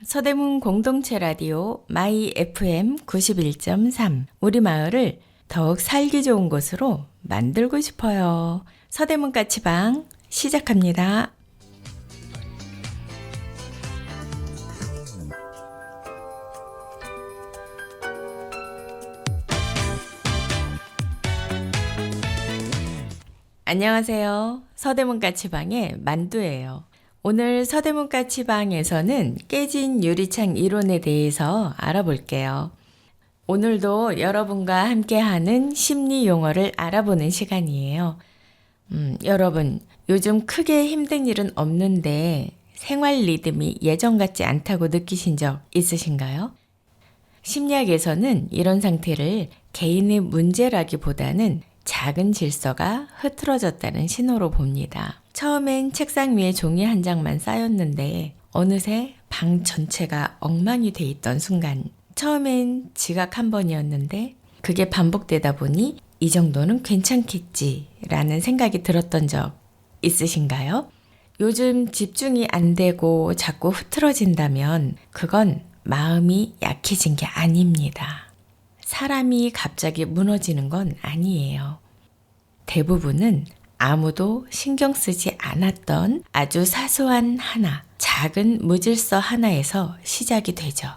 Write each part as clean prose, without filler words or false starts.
서대문 공동체 라디오 마이 FM 91.3 우리 마을을 더욱 살기 좋은 곳으로 만들고 싶어요. 서대문 까치방 시작합니다. 안녕하세요. 서대문 까치방의 만두예요. 오늘 서대문 까치방에서는 깨진 유리창 이론에 대해서 알아볼게요. 오늘도 여러분과 함께하는 심리 용어를 알아보는 시간이에요. 여러분, 요즘 크게 힘든 일은 없는데 생활 리듬이 예전 같지 않다고 느끼신 적 있으신가요? 심리학에서는 이런 상태를 개인의 문제라기보다는 작은 질서가 흐트러졌다는 신호로 봅니다. 처음엔 책상 위에 종이 한 장만 쌓였는데 어느새 방 전체가 엉망이 돼 있던 순간, 처음엔 지각 한 번이었는데 그게 반복되다 보니 이 정도는 괜찮겠지라는 생각이 들었던 적 있으신가요? 요즘 집중이 안 되고 자꾸 흐트러진다면 그건 마음이 약해진 게 아닙니다. 사람이 갑자기 무너지는 건 아니에요. 대부분은 아무도 신경 쓰지 않았던 아주 사소한 하나, 작은 무질서 하나에서 시작이 되죠.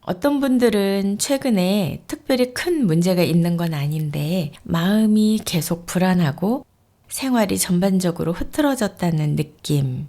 어떤 분들은 최근에 특별히 큰 문제가 있는 건 아닌데 마음이 계속 불안하고 생활이 전반적으로 흐트러졌다는 느낌,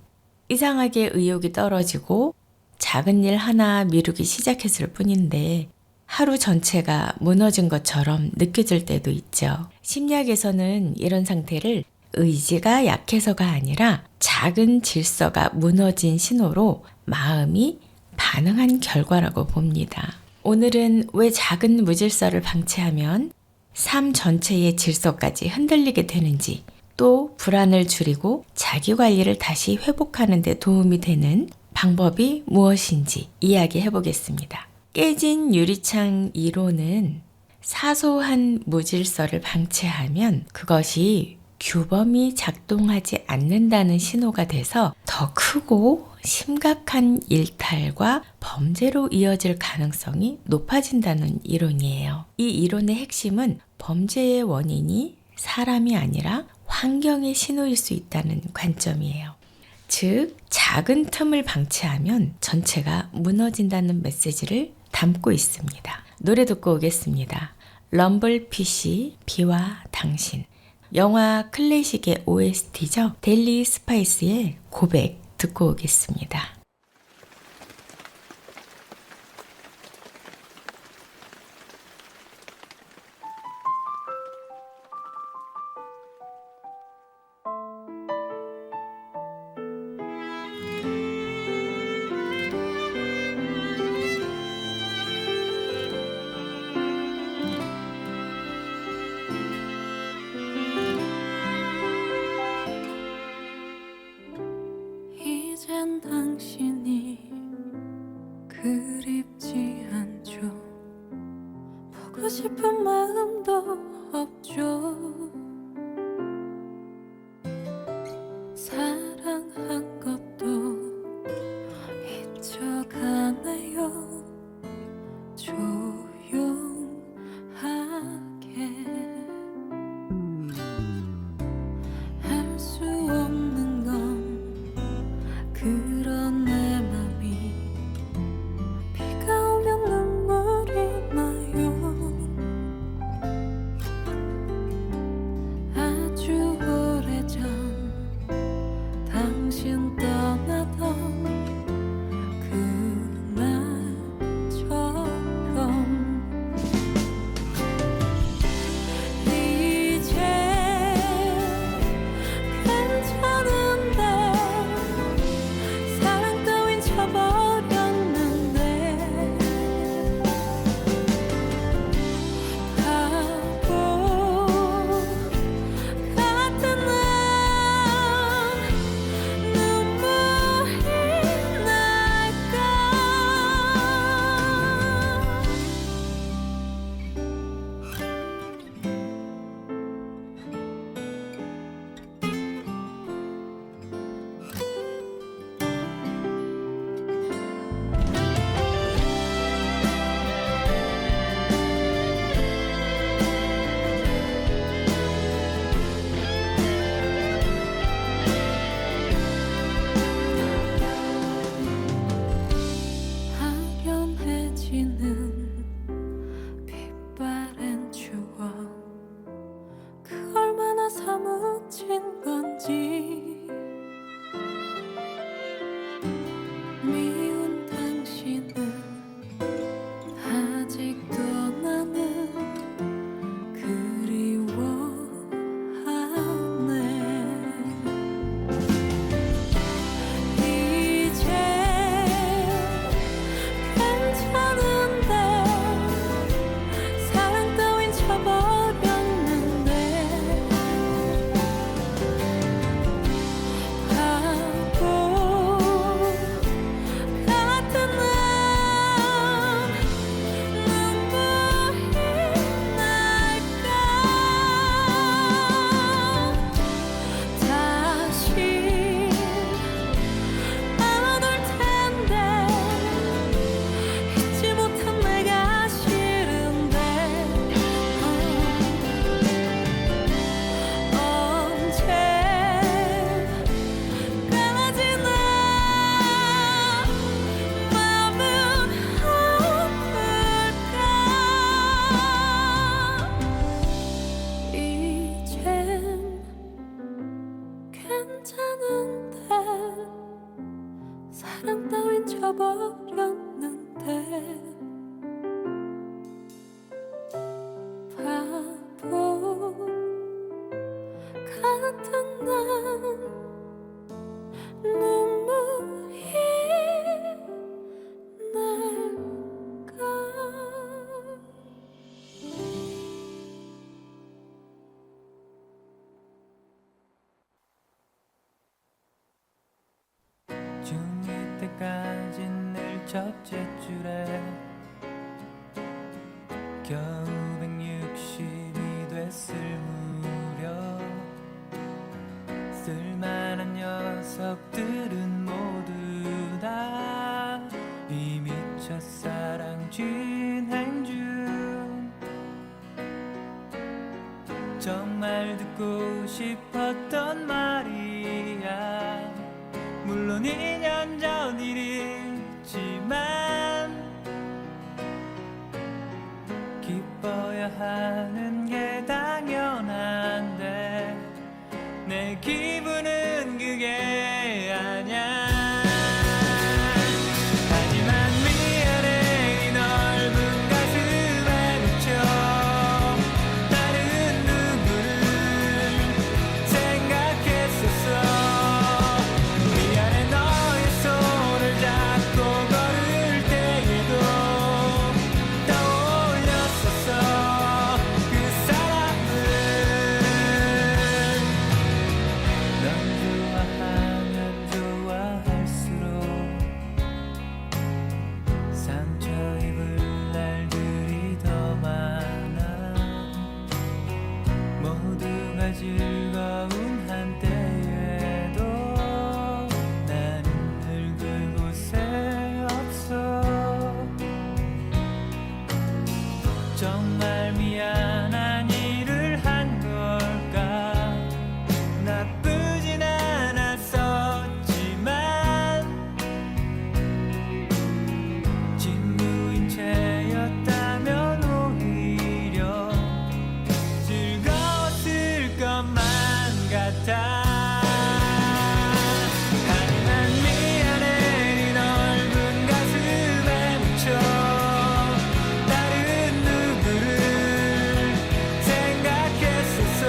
이상하게 의욕이 떨어지고 작은 일 하나 미루기 시작했을 뿐인데 하루 전체가 무너진 것처럼 느껴질 때도 있죠. 심리학에서는 이런 상태를 의지가 약해서가 아니라 작은 질서가 무너진 신호로 마음이 반응한 결과라고 봅니다. 오늘은 왜 작은 무질서를 방치하면 삶 전체의 질서까지 흔들리게 되는지, 또 불안을 줄이고 자기 관리를 다시 회복하는 데 도움이 되는 방법이 무엇인지 이야기해 보겠습니다. 깨진 유리창 이론은 사소한 무질서를 방치하면 그것이 규범이 작동하지 않는다는 신호가 돼서 더 크고 심각한 일탈과 범죄로 이어질 가능성이 높아진다는 이론이에요. 이 이론의 핵심은 범죄의 원인이 사람이 아니라 환경의 신호일 수 있다는 관점이에요. 즉, 작은 틈을 방치하면 전체가 무너진다는 메시지를 담고 있습니다. 노래 듣고 오겠습니다. 럼블피쉬, 비와 당신. 영화 클래식의 OST죠. 델리 스파이스의 고백 듣고 오겠습니다. 이젠 당신이 그립지 않죠. 보고 싶은 마음도 없죠. 사랑한 것도 잊혀가나요. 조용하게 할 수 없는 건 그런 내 맘이 비가 오면 눈물이 나요. 아주 오래전 당신 떠나던 그날처럼 이제 괜찮은데 사랑 따윈 저버렸는데 바보 같은 난 눈물이 날까. 중2 때까진 늘 첫째 줄에 겨우 160이 됐을 무렵 쓸만한 녀석들은 모두 다 이미 첫사랑 진행 중. 정말 듣고 싶었던 말이야. 물론 2년 전 일이지만 기뻐야 하는 게 당연한데 내 기분은 그게 아냐. 하지만 미안해 이 넓은 가슴에 묻혀 다른 누구를 생각했었어. 미안해 너의 손을 잡고 걸을 때에도 떠올렸었어. 그 사람은 넌 좋아하면 좋아할수록 상처 입을 날들이 더 많아. 모두가 즐거운 한때에도 나는 늘 그곳에 없어. 정말 미안한 일을 한 걸까. 나쁘진 않았었지만 친구인 채였다면 오히려 즐거웠을 것만 같아. 하지만 미안해 이 넓은 가슴에 묻혀 다른 누구를 생각했었어.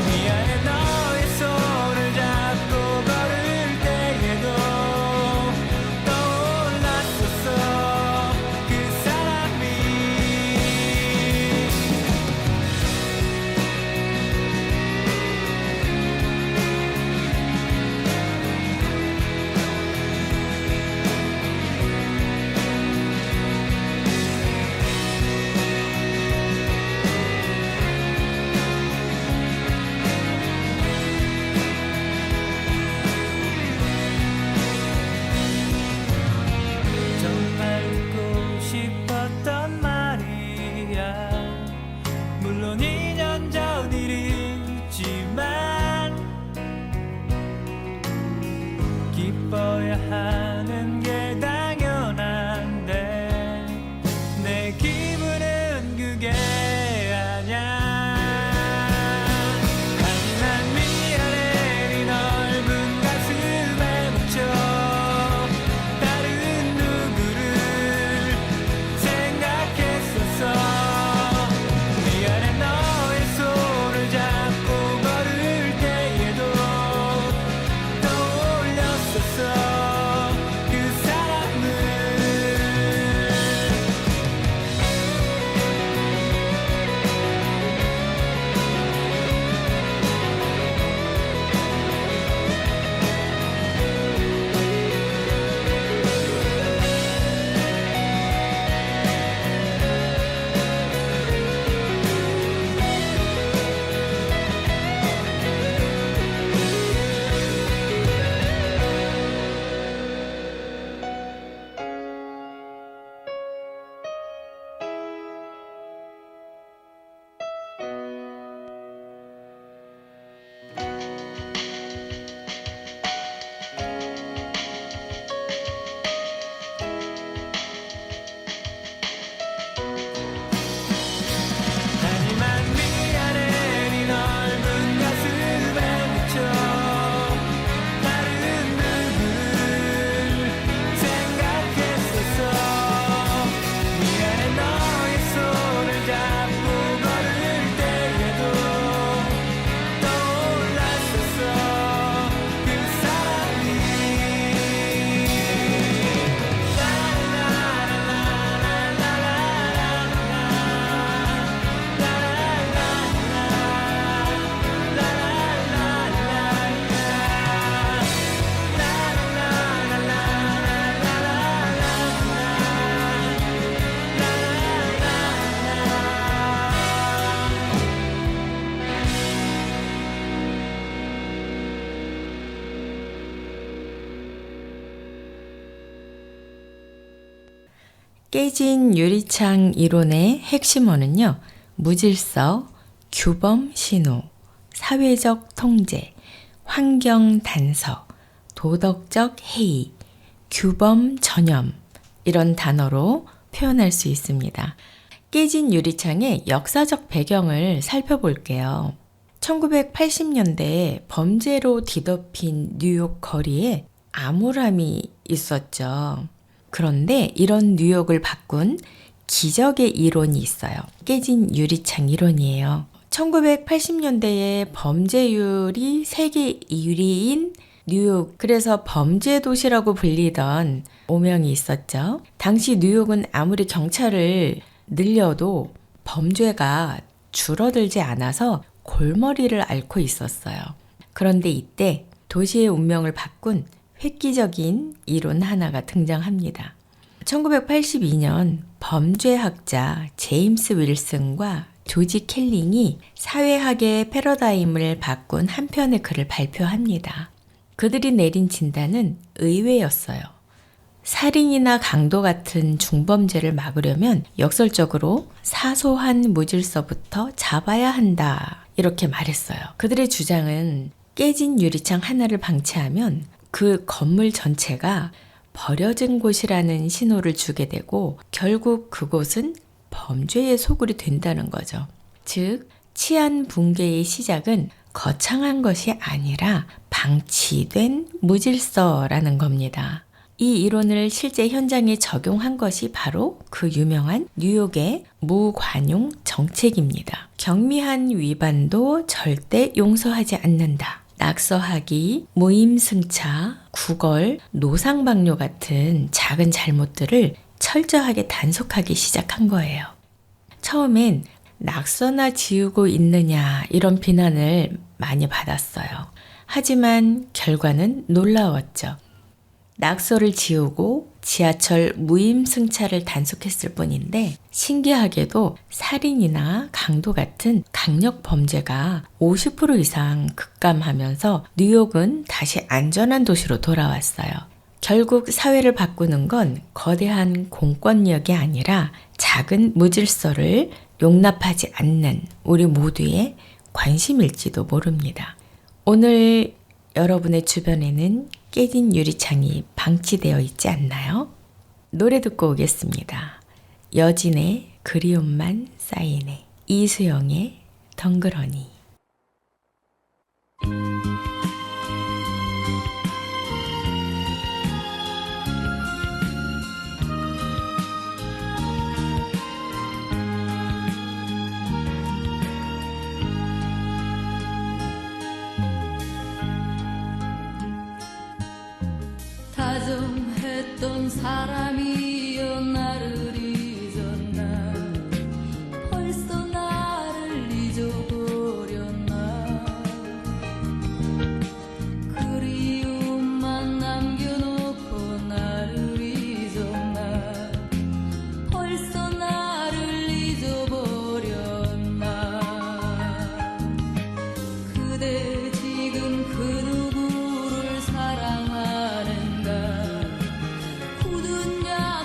미안해 너의 손을 잡고 걸을 때에도 떠올랐었어. 그 사람이. 정말 듣고 싶었던 말이야. 물론 2년 전 일이지만 기뻐야 하는 게 당연한데 내 기분은 그게 아냐. 하지만 미안해 이 넓은 가슴에 묻혀 다른 누구를 생각했었어. 미안해 너의 손을 잡고 걸을 때에도 떠올렸었어. 그 깨진 유리창 이론의 핵심어는요. 무질서, 규범 신호, 사회적 통제, 환경 단서, 도덕적 해이, 규범 전염 이런 단어로 표현할 수 있습니다. 깨진 유리창의 역사적 배경을 살펴볼게요. 1980년대에 범죄로 뒤덮인 뉴욕 거리에 암울함이 있었죠. 그런데 이런 뉴욕을 바꾼 기적의 이론이 있어요. 깨진 유리창 이론이에요. 1980년대에 범죄율이 세계 1위인 뉴욕, 그래서 범죄 도시라고 불리던 오명이 있었죠. 당시 뉴욕은 아무리 경찰을 늘려도 범죄가 줄어들지 않아서 골머리를 앓고 있었어요. 그런데 이때 도시의 운명을 바꾼 획기적인 이론 하나가 등장합니다. 1982년 범죄학자 제임스 윌슨과 조지 켈링이 사회학의 패러다임을 바꾼 한 편의 글을 발표합니다. 그들이 내린 진단은 의외였어요. 살인이나 강도 같은 중범죄를 막으려면 역설적으로 사소한 무질서부터 잡아야 한다. 이렇게 말했어요. 그들의 주장은 깨진 유리창 하나를 방치하면 그 건물 전체가 버려진 곳이라는 신호를 주게 되고 결국 그곳은 범죄의 소굴이 된다는 거죠. 즉, 치안 붕괴의 시작은 거창한 것이 아니라 방치된 무질서라는 겁니다. 이 이론을 실제 현장에 적용한 것이 바로 그 유명한 뉴욕의 무관용 정책입니다. 경미한 위반도 절대 용서하지 않는다. 낙서하기, 무임승차, 구걸, 노상방뇨 같은 작은 잘못들을 철저하게 단속하기 시작한 거예요. 처음엔 낙서나 지우고 있느냐 이런 비난을 많이 받았어요. 하지만 결과는 놀라웠죠. 낙서를 지우고 지하철 무임승차를 단속했을 뿐인데 신기하게도 살인이나 강도 같은 강력 범죄가 50% 이상 급감하면서 뉴욕은 다시 안전한 도시로 돌아왔어요. 결국 사회를 바꾸는 건 거대한 공권력이 아니라 작은 무질서를 용납하지 않는 우리 모두의 관심일지도 모릅니다. 오늘 여러분의 주변에는 깨진 유리창이 방치되어 있지 않나요? 노래 듣고 오겠습니다. 여진의 그리움만 쌓이네, 이수영의 덩그러니. 다정했던 사람이여 나를 잊었나 벌써 나를 잊어버렸나 그리움만 남겨놓고 나를 잊었나 벌써 나를 잊어버렸나 그대 지금 그 누구를 사랑하는가 굳은 양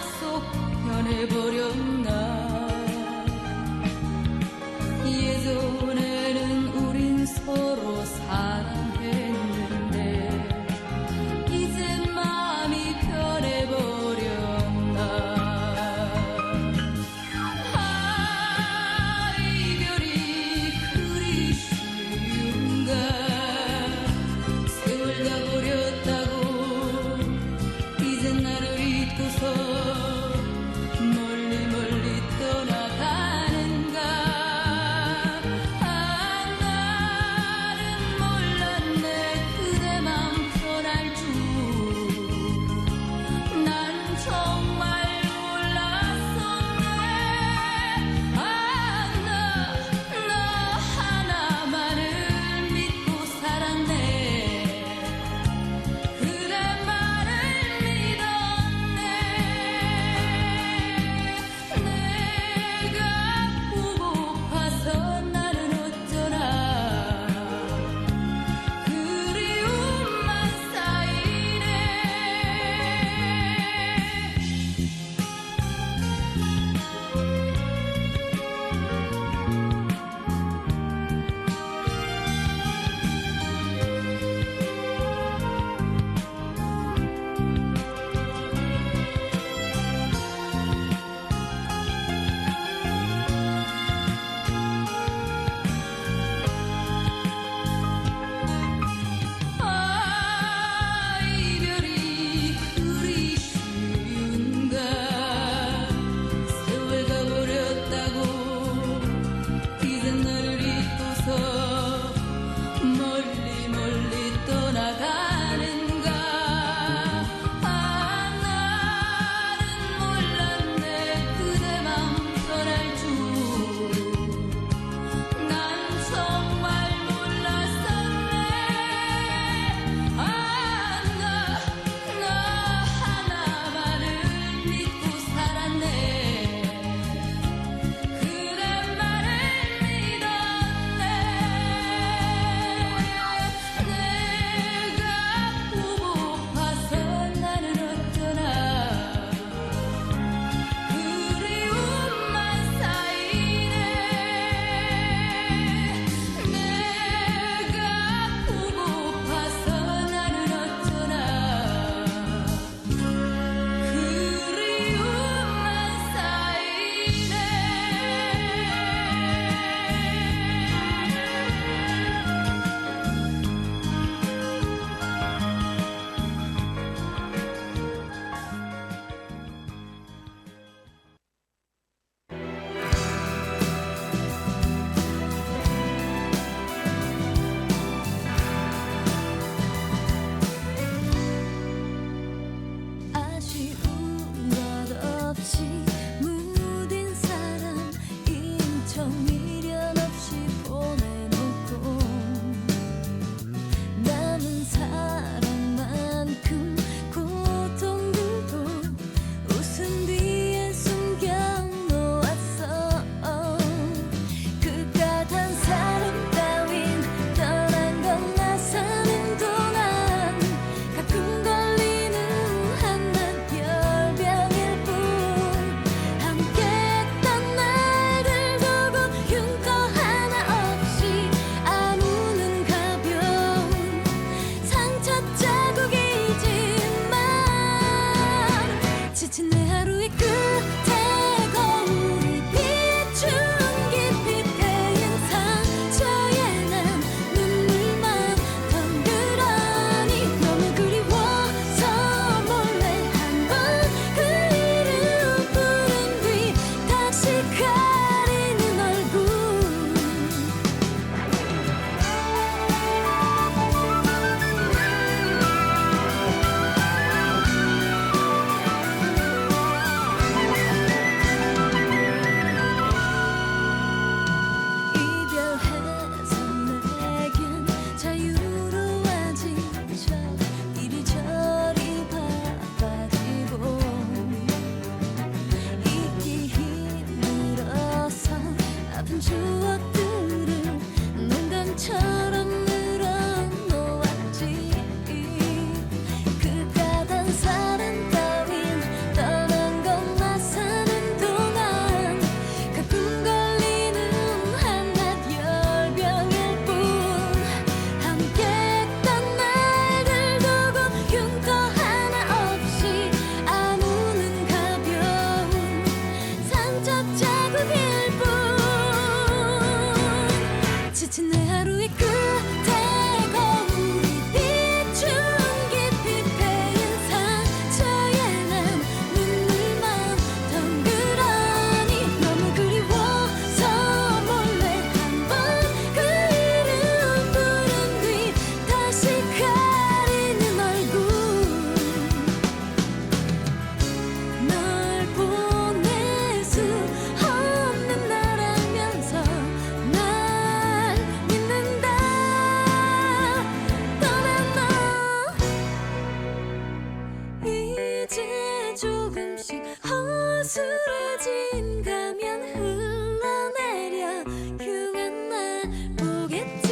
이제 조금씩 허술해진 가면 흘러내려 흉한 날 보겠지.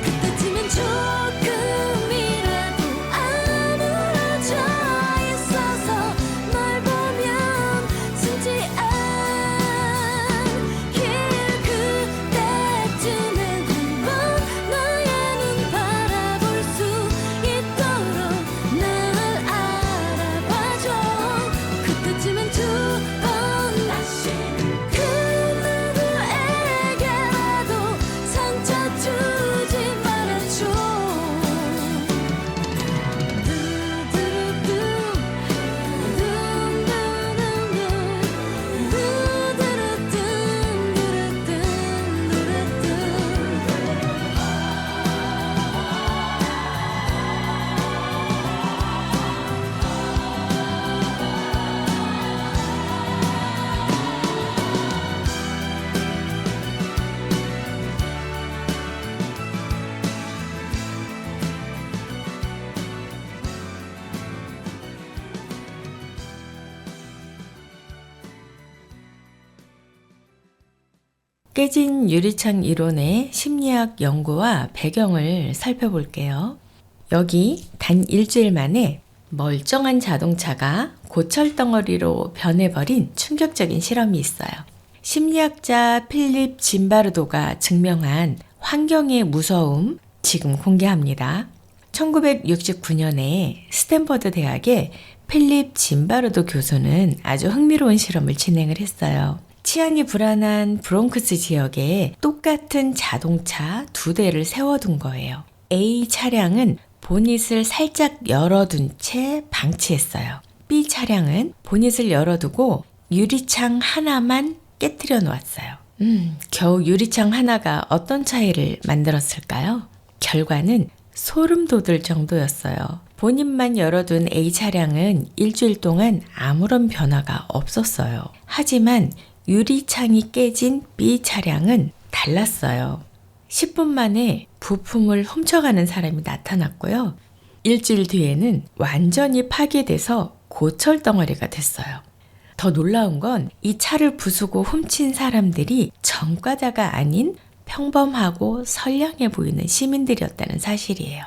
그때쯤엔 조금이라도 아물어져 있어서 널 보면 숨지 않길. 그때쯤엔 한번 너의 눈 바라볼 수 있도록 날 알아봐줘. 그때쯤엔 두 번 다시 그 누구에게라도 상처 주지 말아줘. 두두루뚜 깨진 유리창 이론의 심리학 연구와 배경을 살펴볼게요. 여기 단 일주일 만에 멀쩡한 자동차가 고철덩어리로 변해버린 충격적인 실험이 있어요. 심리학자 필립 짐바르도가 증명한 환경의 무서움 지금 공개합니다. 1969년에 스탠퍼드 대학의 필립 짐바르도 교수는 아주 흥미로운 실험을 진행을 했어요. 치안이 불안한 브롱크스 지역에 똑같은 자동차 2대를 세워둔 거예요. A 차량은 보닛을 살짝 열어둔 채 방치했어요. B 차량은 보닛을 열어두고 유리창 하나만 깨뜨려 놓았어요. 겨우 유리창 하나가 어떤 차이를 만들었을까요? 결과는 소름 돋을 정도였어요. 보닛만 열어둔 A 차량은 일주일 동안 아무런 변화가 없었어요. 하지만 유리창이 깨진 B 차량은 달랐어요. 10분 만에 부품을 훔쳐가는 사람이 나타났고요. 일주일 뒤에는 완전히 파괴돼서 고철덩어리가 됐어요. 더 놀라운 건 이 차를 부수고 훔친 사람들이 전과자가 아닌 평범하고 선량해 보이는 시민들이었다는 사실이에요.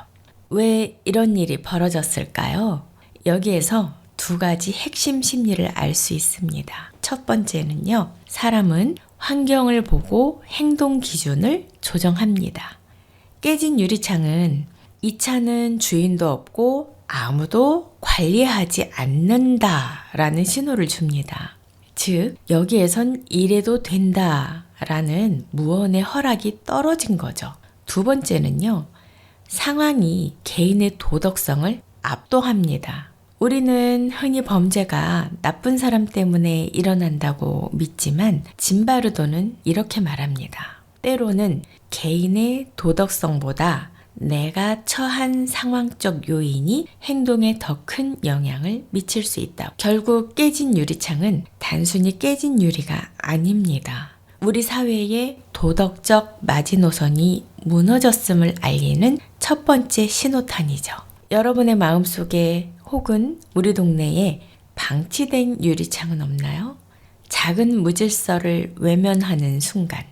왜 이런 일이 벌어졌을까요? 여기에서 2가지 핵심 심리를 알 수 있습니다. 첫 번째는요, 사람은 환경을 보고 행동 기준을 조정합니다. 깨진 유리창은 이 차는 주인도 없고 아무도 관리하지 않는다라는 신호를 줍니다. 즉, 여기에선 이래도 된다라는 무언의 허락이 떨어진 거죠. 두 번째는요, 상황이 개인의 도덕성을 압도합니다. 우리는 흔히 범죄가 나쁜 사람 때문에 일어난다고 믿지만 짐바르도는 이렇게 말합니다. 때로는 개인의 도덕성보다 내가 처한 상황적 요인이 행동에 더 큰 영향을 미칠 수 있다. 결국 깨진 유리창은 단순히 깨진 유리가 아닙니다. 우리 사회의 도덕적 마지노선이 무너졌음을 알리는 첫 번째 신호탄이죠. 여러분의 마음속에 혹은 우리 동네에 방치된 유리창은 없나요? 작은 무질서를 외면하는 순간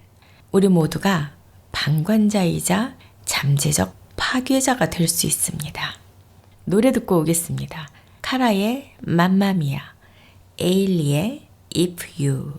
우리 모두가 방관자이자 잠재적 파괴자가 될 수 있습니다. 노래 듣고 오겠습니다. 카라의 맘마미아, 에일리의 If You.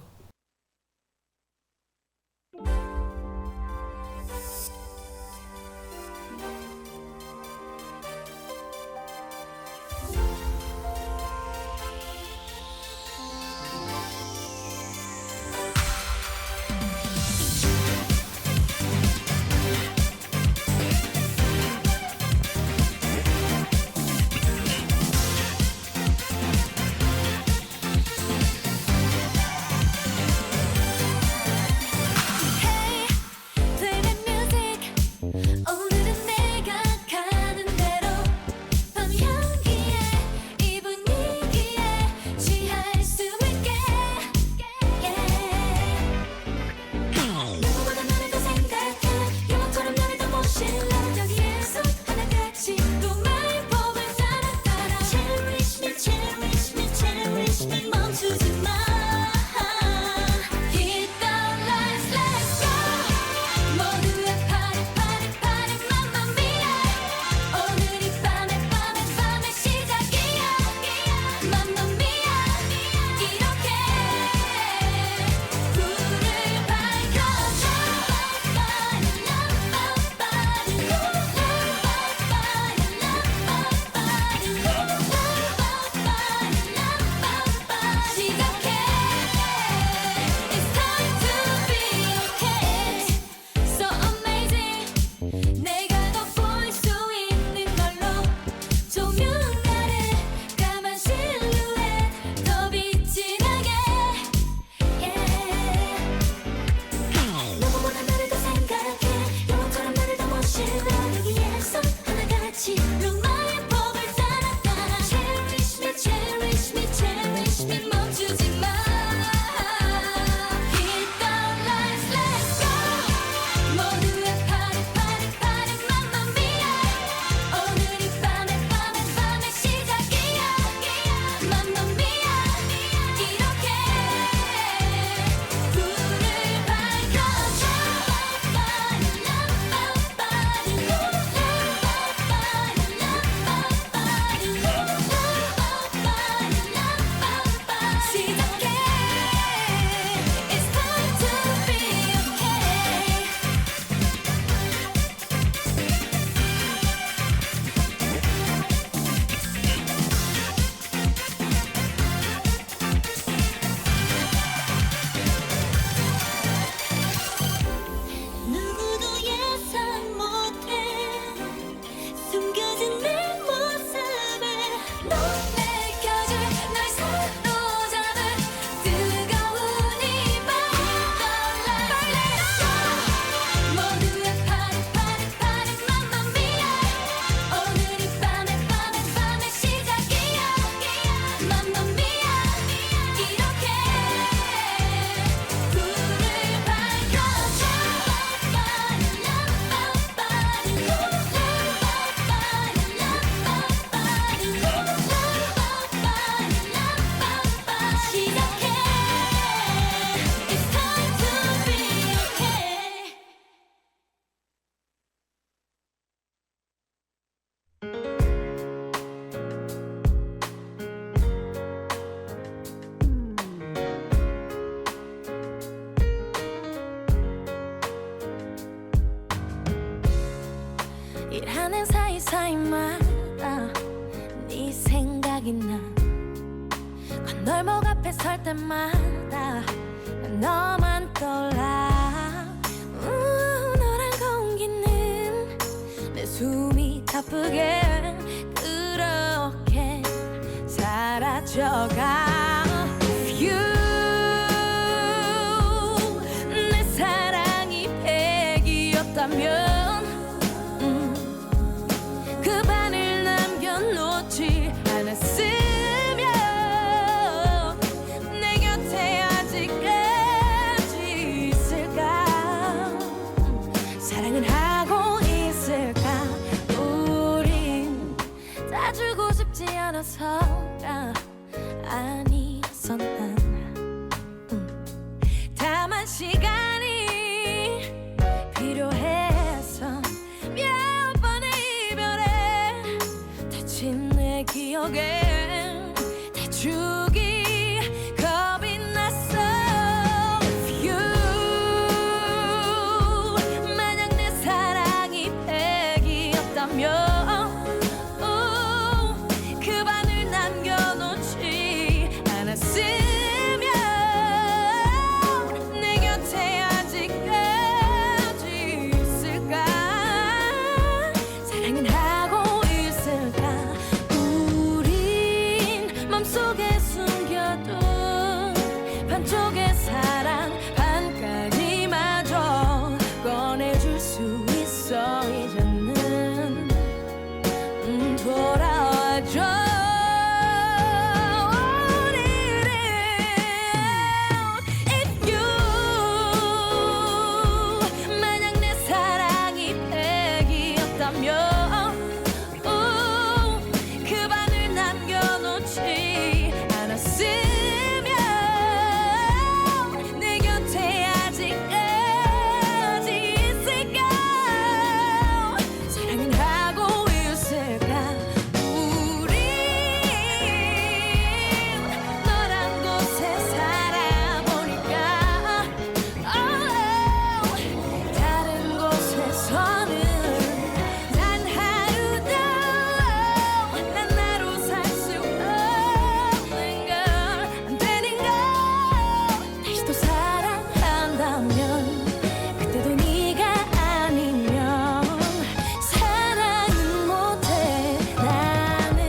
나는 사이사이마다 네 생각이 나 건널목 앞에 설 때마다 너만 떠올라 너란 공기는 내 숨이 가쁘게 그렇게 사라져가 You 내 사랑이 100이었다면 그 반을 남겨놓지 않았으면 내 곁에 아직까지 있을까 사랑은 하고 있을까 우린 다 주고 싶지 않아서가 아니었어 난 다만 시간이 필요해서 몇 번의 이별에 다친 내 기억에 대축이 겁이 났어 You 만약 내 사랑이 100이었다면 그 반을 남겨놓지 않았으면 내 곁에 아직까지 있을까 사랑은 하고 있을까 우린 맘속에 숨겨둔 반쪽의 사랑 반까지마저 꺼내줄 수 있어 이제는 돌아와줘 오늘은 If you 만약 내 사랑이 100이었다면 그 반을 남겨놓지 않았으면 내 곁에 아직까지 있을까 사랑은 하고 있을까 우린 너란 곳에 살아보니까 다른 곳에서는 단 하루도 난 나로 살 수 없는 걸 안 되는 걸 다시 또 사랑한다면 그때도 네가 아니면 사랑은 못해 나는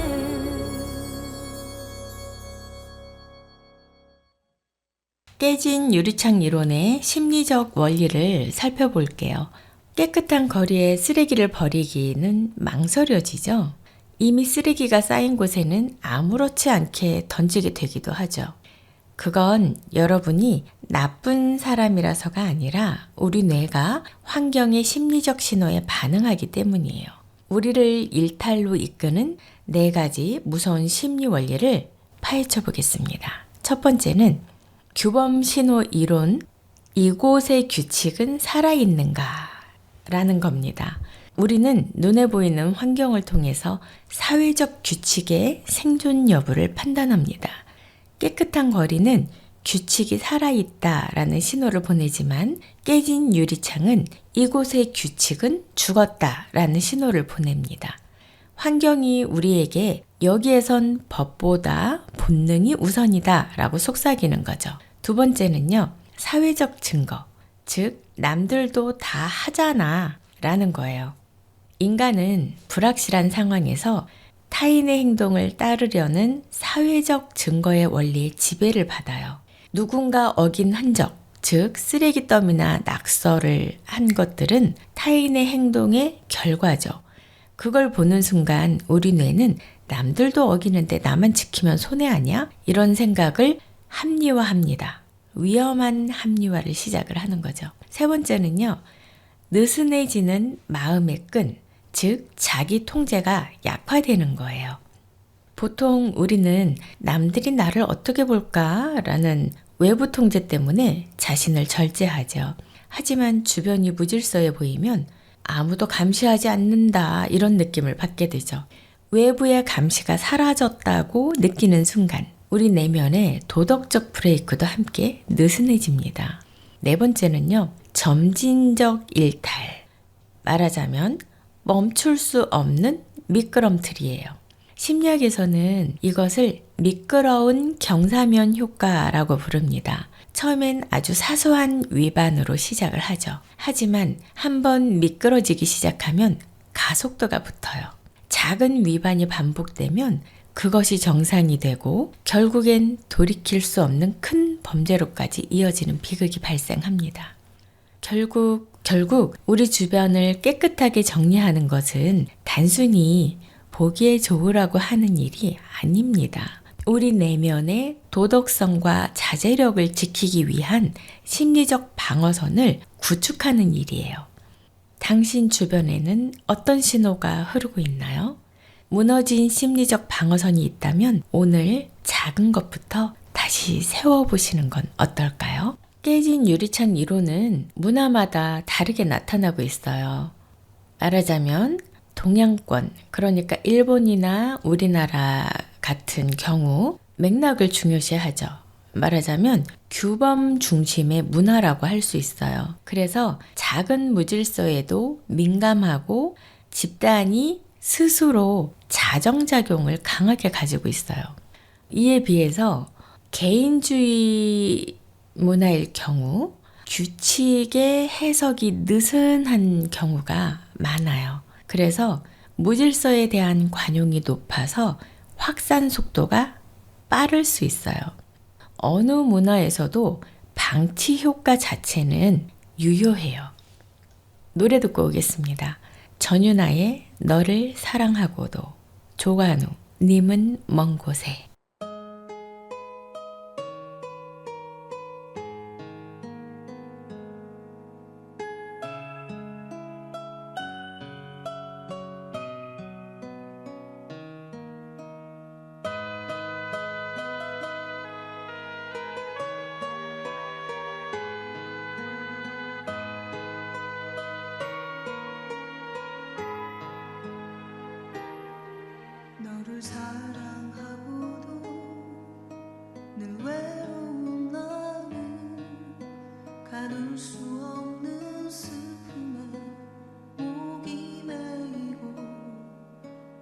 깨진 유리창 이론의 심리적 원리를 살펴볼게요. 깨끗한 거리에 쓰레기를 버리기는 망설여지죠. 이미 쓰레기가 쌓인 곳에는 아무렇지 않게 던지게 되기도 하죠. 그건 여러분이 나쁜 사람이라서가 아니라 우리 뇌가 환경의 심리적 신호에 반응하기 때문이에요. 우리를 일탈로 이끄는 4가지 무서운 심리 원리를 파헤쳐 보겠습니다. 첫 번째는 규범 신호 이론, 이곳의 규칙은 살아있는가? 라는 겁니다. 우리는 눈에 보이는 환경을 통해서 사회적 규칙의 생존 여부를 판단합니다. 깨끗한 거리는 규칙이 살아있다라는 신호를 보내지만 깨진 유리창은 이곳의 규칙은 죽었다라는 신호를 보냅니다. 환경이 우리에게 여기에선 법보다 본능이 우선이다 라고 속삭이는 거죠. 두 번째는요, 사회적 증거, 즉 남들도 다 하잖아 라는 거예요. 인간은 불확실한 상황에서 타인의 행동을 따르려는 사회적 증거의 원리에 지배를 받아요. 누군가 어긴 흔적, 즉 쓰레기 더미나 낙서를 한 것들은 타인의 행동의 결과죠. 그걸 보는 순간 우리 뇌는 남들도 어기는데 나만 지키면 손해 아니야? 이런 생각을 합리화합니다. 위험한 합리화를 시작을 하는 거죠. 세 번째는요, 느슨해지는 마음의 끈, 즉 자기 통제가 약화되는 거예요. 보통 우리는 남들이 나를 어떻게 볼까라는 외부 통제 때문에 자신을 절제하죠. 하지만 주변이 무질서해 보이면 아무도 감시하지 않는다 이런 느낌을 받게 되죠. 외부의 감시가 사라졌다고 느끼는 순간 우리 내면의 도덕적 브레이크도 함께 느슨해집니다. 네 번째는요, 점진적 일탈. 말하자면 멈출 수 없는 미끄럼틀이에요. 심리학에서는 이것을 미끄러운 경사면 효과라고 부릅니다. 처음엔 아주 사소한 위반으로 시작을 하죠. 하지만 한번 미끄러지기 시작하면 가속도가 붙어요. 작은 위반이 반복되면 그것이 정상이 되고 결국엔 돌이킬 수 없는 큰 범죄로까지 이어지는 비극이 발생합니다. 결국 우리 주변을 깨끗하게 정리하는 것은 단순히 보기에 좋으라고 하는 일이 아닙니다. 우리 내면의 도덕성과 자제력을 지키기 위한 심리적 방어선을 구축하는 일이에요. 당신 주변에는 어떤 신호가 흐르고 있나요? 무너진 심리적 방어선이 있다면 오늘 작은 것부터 다시 세워보시는 건 어떨까요? 깨진 유리창 이론은 문화마다 다르게 나타나고 있어요. 말하자면 동양권, 그러니까 일본이나 우리나라 같은 경우 맥락을 중요시하죠. 말하자면 규범 중심의 문화라고 할 수 있어요. 그래서 작은 무질서에도 민감하고 집단이 스스로 자정작용을 강하게 가지고 있어요. 이에 비해서 개인주의 문화일 경우 규칙의 해석이 느슨한 경우가 많아요. 그래서 무질서에 대한 관용이 높아서 확산 속도가 빠를 수 있어요. 어느 문화에서도 방치 효과 자체는 유효해요. 노래 듣고 오겠습니다. 전윤아의 너를 사랑하고도, 조관우, 님은 먼 곳에. 너를 사랑하고도 늘 외로운 나는 가둘 수 없는 슬픔에 목이 메이고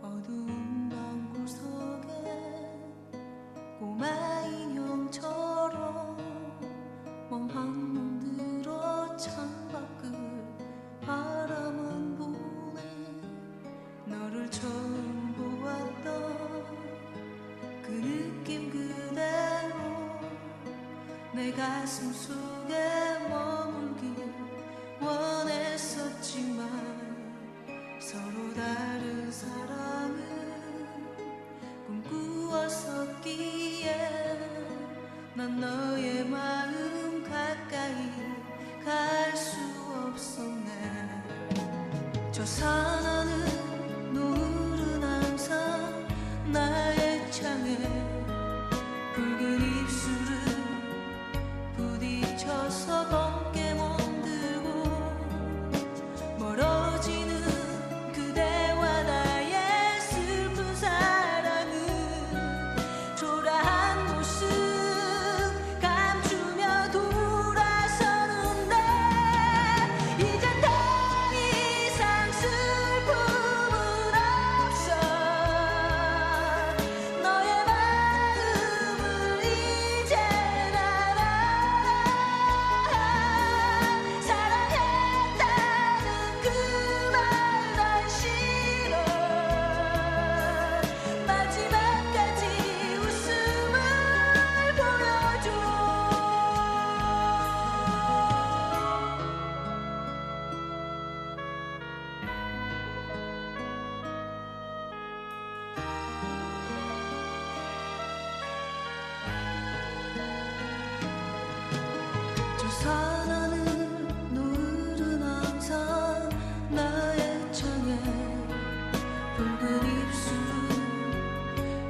어두운 방 구석에 꼬마 인형처럼 멍한 눈 들어 창밖을 바라만 보네. 너를 처음 보았던 그 느낌 그대로 내 가슴 속에 머물길 원했었지만 서로 다른 사랑을 꿈꾸었었기에 난 너의 마음 가까이 갈 수 없었네. 저 사나는 노을은 항상 나의 창에 붉은 입술을 부딪혀서 검게 멍들고 멀어지는 그대와 나의 슬픈 사랑은 초라한 모습 감추며 돌아서는데 이젠 더 이상 슬픔은 없어. 너의 마음을 이젠 알아. 사랑했다는 그 말 난 싫어. 마지막까지 웃음을 보여줘. 저 사나는 노을은 항상 나의 창에 붉은 입술을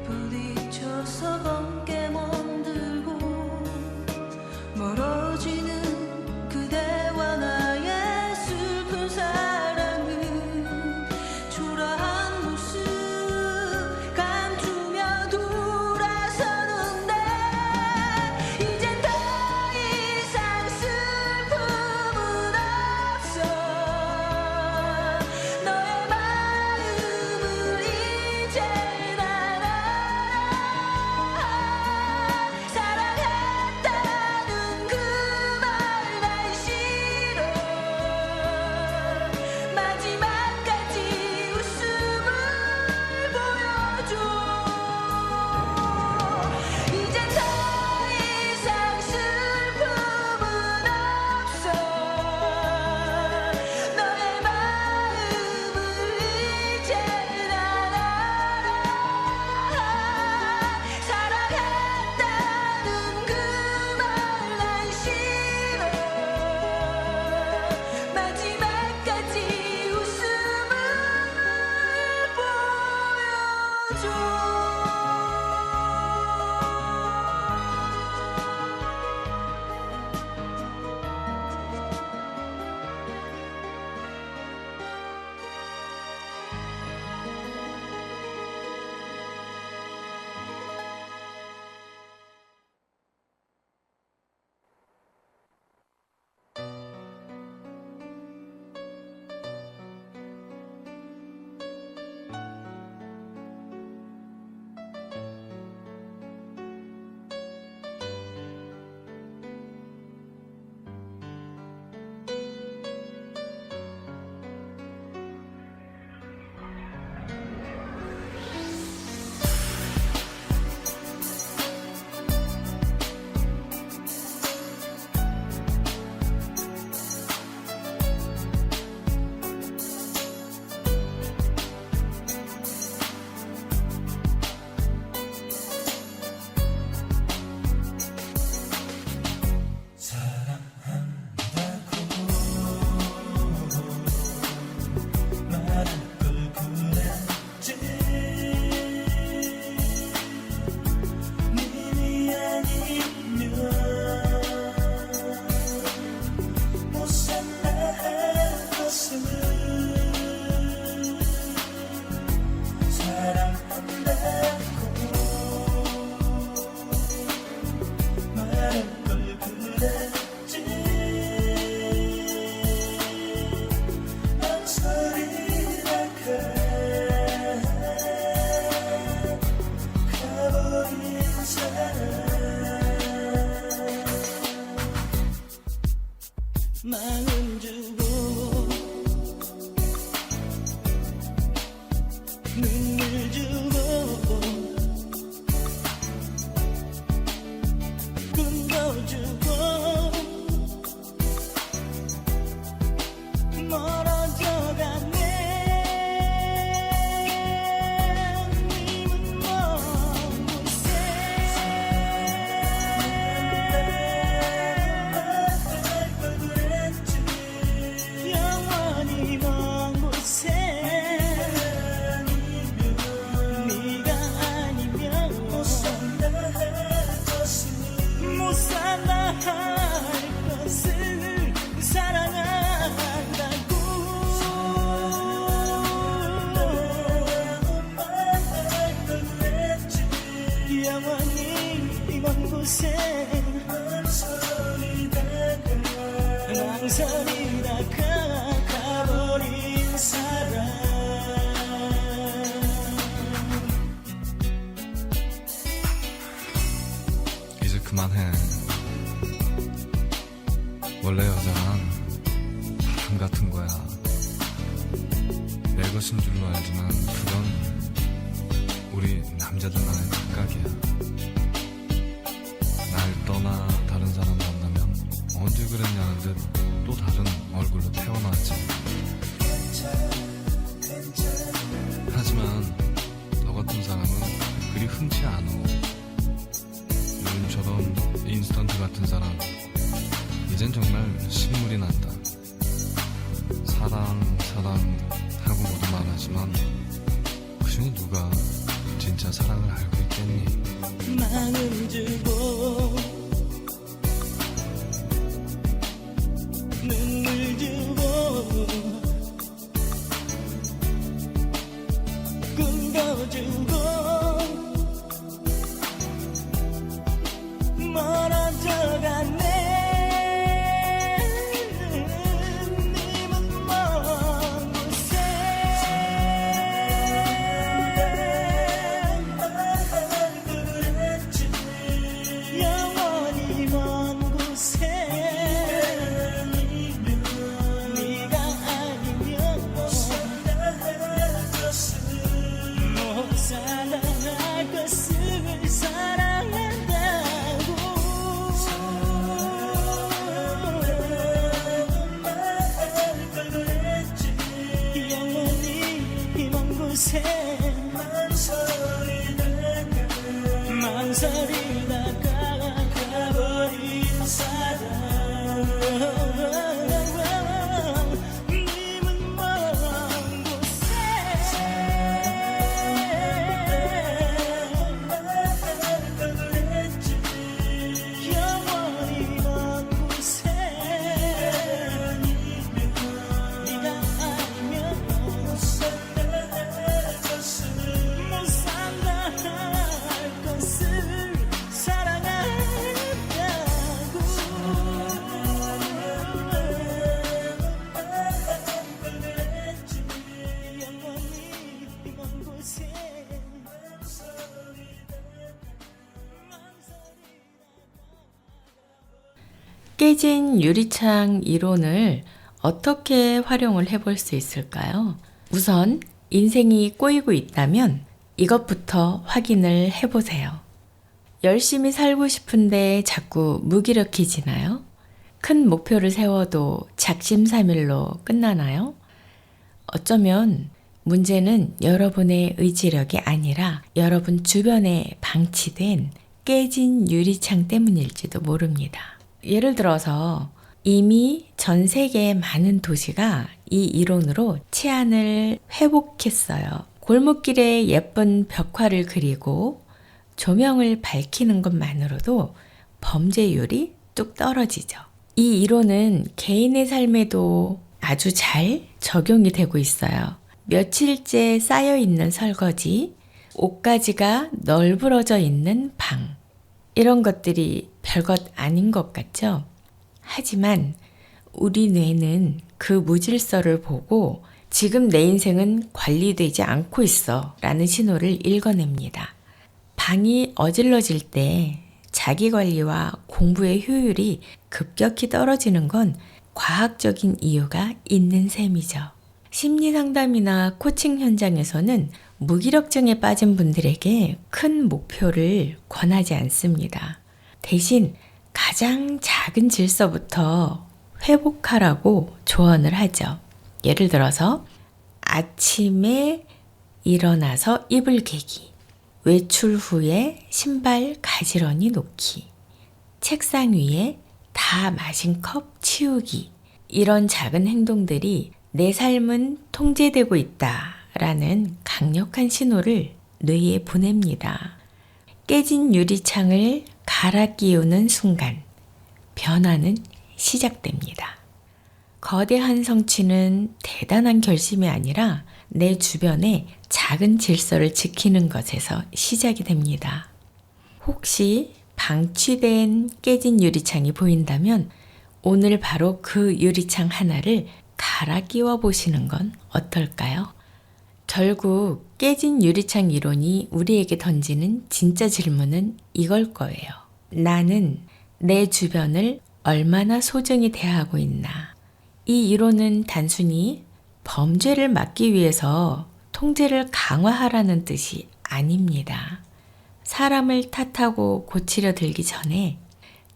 부딪혀서 검게 멍들고 멀어지는 그대와 나의 슬픈 사랑은 초라한 모습 감추며 돌아서는데 이젠 더 이상 슬픔은 곳에 망설이다가 가버린 사람. 이제 그만해. 원래 여자란 바람 같은 거야. 내 것인 줄로 알지만 그건 우리 남자들만의 착각이야. 날 떠나 다른 사람 만나면 언제 그랬냐는 듯 또 다른 얼굴로 태어나지. 하지만 너 같은 사람은 그리 흔치 않아. 요즘처럼 인스턴트 같은 사람 이젠 정말 신물이 난다. 사랑 하고 모두 말하지만 그중에 누가 진짜 사랑을 알고 있겠니? 마음을 주고 눈물 주고 꿈도 주고 멀어져갔네. 님은 먼 곳에 영원히 먼 곳에 네가 아니면 못 살아갈 것을 사랑한다고. 영원히 먼 곳에 망설이다가 가버린 사람. 님은 먼 곳에 영원히 먼 곳에 네가 아니면 못 산다 할 것을 영원히 먼 곳에 깨진 유리창 이론을 어떻게 활용을 해볼 수 있을까요? 우선 인생이 꼬이고 있다면 이것부터 확인을 해보세요. 열심히 살고 싶은데 자꾸 무기력해지나요? 큰 목표를 세워도 작심삼일로 끝나나요? 어쩌면 문제는 여러분의 의지력이 아니라 여러분 주변에 방치된 깨진 유리창 때문일지도 모릅니다. 예를 들어서 이미 전 세계의 많은 도시가 이 이론으로 치안을 회복했어요. 골목길에 예쁜 벽화를 그리고 조명을 밝히는 것만으로도 범죄율이 뚝 떨어지죠. 이 이론은 개인의 삶에도 아주 잘 적용이 되고 있어요. 며칠째 쌓여있는 설거지, 옷가지가 널브러져 있는 방, 이런 것들이 별것 아닌 것 같죠? 하지만 우리 뇌는 그 무질서를 보고 지금 내 인생은 관리되지 않고 있어 라는 신호를 읽어냅니다. 방이 어질러질 때 자기관리와 공부의 효율이 급격히 떨어지는 건 과학적인 이유가 있는 셈이죠. 심리상담이나 코칭 현장에서는 무기력증에 빠진 분들에게 큰 목표를 권하지 않습니다. 대신 가장 작은 질서부터 회복하라고 조언을 하죠. 예를 들어서 아침에 일어나서 이불 개기, 외출 후에 신발 가지런히 놓기, 책상 위에 다 마신 컵 치우기, 이런 작은 행동들이 내 삶은 통제되고 있다라는 강력한 신호를 뇌에 보냅니다. 깨진 유리창을 갈아 끼우는 순간 변화는 시작됩니다. 거대한 성취는 대단한 결심이 아니라 내 주변의 작은 질서를 지키는 것에서 시작이 됩니다. 혹시 방치된 깨진 유리창이 보인다면 오늘 바로 그 유리창 하나를 갈아 끼워 보시는 건 어떨까요? 결국 깨진 유리창 이론이 우리에게 던지는 진짜 질문은 이걸 거예요. 나는 내 주변을 얼마나 소중히 대하고 있나? 이 이론은 단순히 범죄를 막기 위해서 통제를 강화하라는 뜻이 아닙니다. 사람을 탓하고 고치려 들기 전에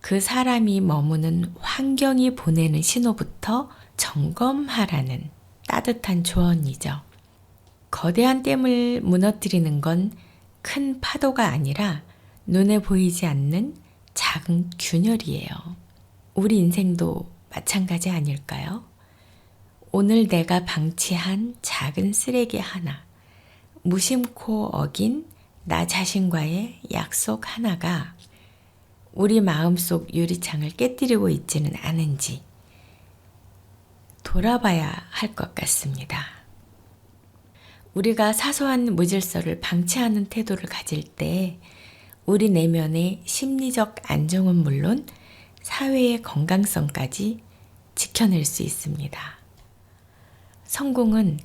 그 사람이 머무는 환경이 보내는 신호부터 점검하라는 따뜻한 조언이죠. 거대한 댐을 무너뜨리는 건 큰 파도가 아니라 눈에 보이지 않는 작은 균열이에요. 우리 인생도 마찬가지 아닐까요? 오늘 내가 방치한 작은 쓰레기 하나, 무심코 어긴 나 자신과의 약속 하나가 우리 마음속 유리창을 깨뜨리고 있지는 않은지 돌아봐야 할 것 같습니다. 우리가 사소한 무질서를 방치하는 태도를 가질 때 우리 내면의 심리적 안정은 물론 사회의 건강성까지 지켜낼 수 있습니다. 성공은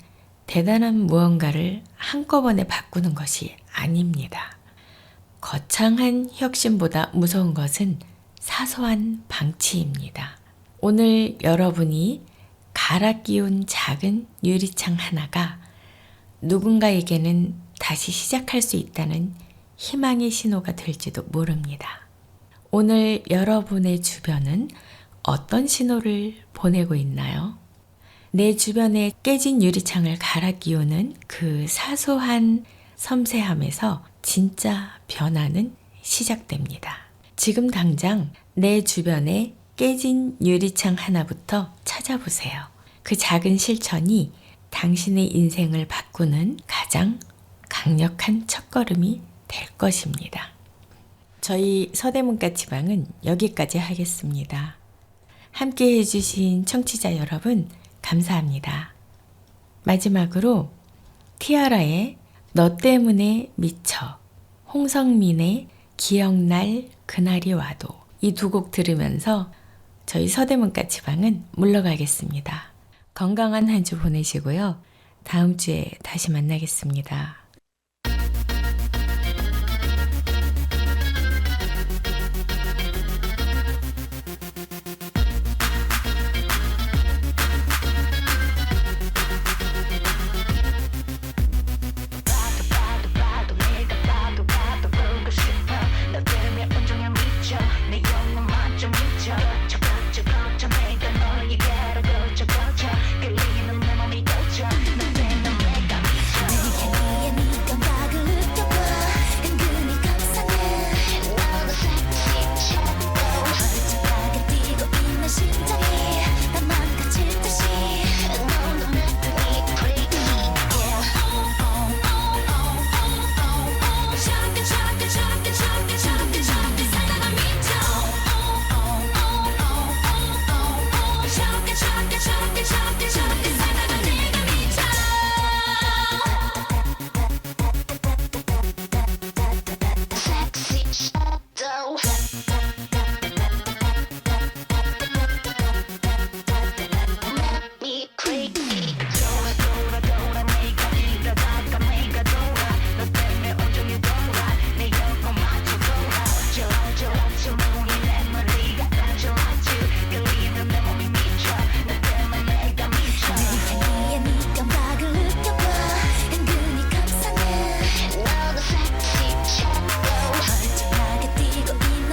대단한 무언가를 한꺼번에 바꾸는 것이 아닙니다. 거창한 혁신보다 무서운 것은 사소한 방치입니다. 오늘 여러분이 갈아 끼운 작은 유리창 하나가 누군가에게는 다시 시작할 수 있다는 희망의 신호가 될지도 모릅니다. 오늘 여러분의 주변은 어떤 신호를 보내고 있나요? 내 주변에 깨진 유리창을 갈아 끼우는 그 사소한 섬세함에서 진짜 변화는 시작됩니다. 지금 당장 내 주변에 깨진 유리창 하나부터 찾아보세요. 그 작은 실천이 당신의 인생을 바꾸는 가장 강력한 첫걸음이 될 것입니다. 저희 서대문가 지방은 여기까지 하겠습니다. 함께 해주신 청취자 여러분 감사합니다. 마지막으로 티아라의 너 때문에 미쳐, 홍성민의 기억날 그날이 와도 이 두 곡 들으면서 저희 서대문가 지방은 물러가겠습니다. 건강한 한 주 보내시고요. 다음 주에 다시 만나겠습니다.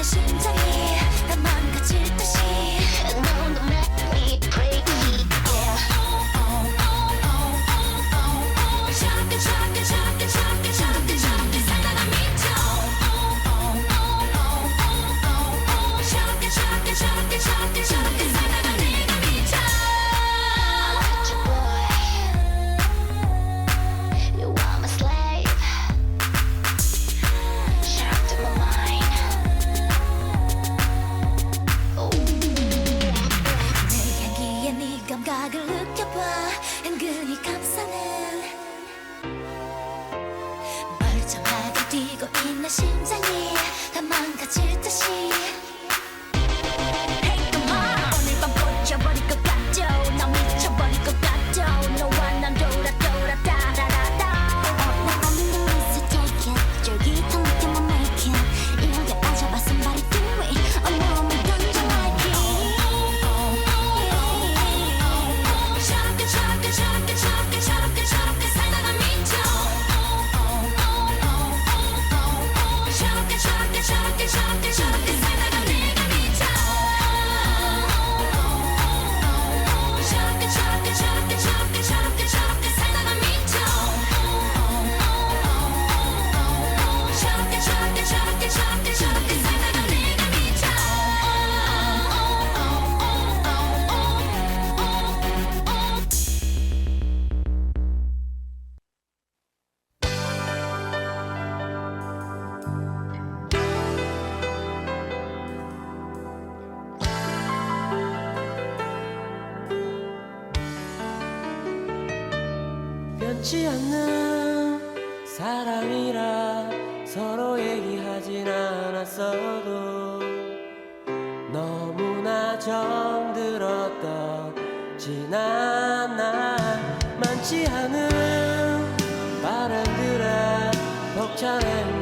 심장이 듯이 Hey come on 오늘 밤 꽂혀버릴 것 같죠 나 미쳐버릴 것 같죠 너와 난 돌아 따라라라 나 아닌 걸 있어 take it 쫄깃한 느낌만 make it 이렇게 빠져봐 somebody do it 온몸을 던져 like it 저렇게 저렇게 저렇게 저렇게 저렇게 저렇게 살다가 미쳐 저렇게 저렇게 저렇게 저렇게 저렇게 살다가 내가 미쳐 저렇게 저렇게 저렇게 저렇게 저렇게 저렇게 살다가 미쳐 저렇게 저렇게 저렇게 저렇게 저렇게 살다가 내가 미쳐 변치 않는 사랑이라 서로 얘기하진 않았어도 너무나 정들었던 지난 날 많지 않은 바람들의 벅찬 행복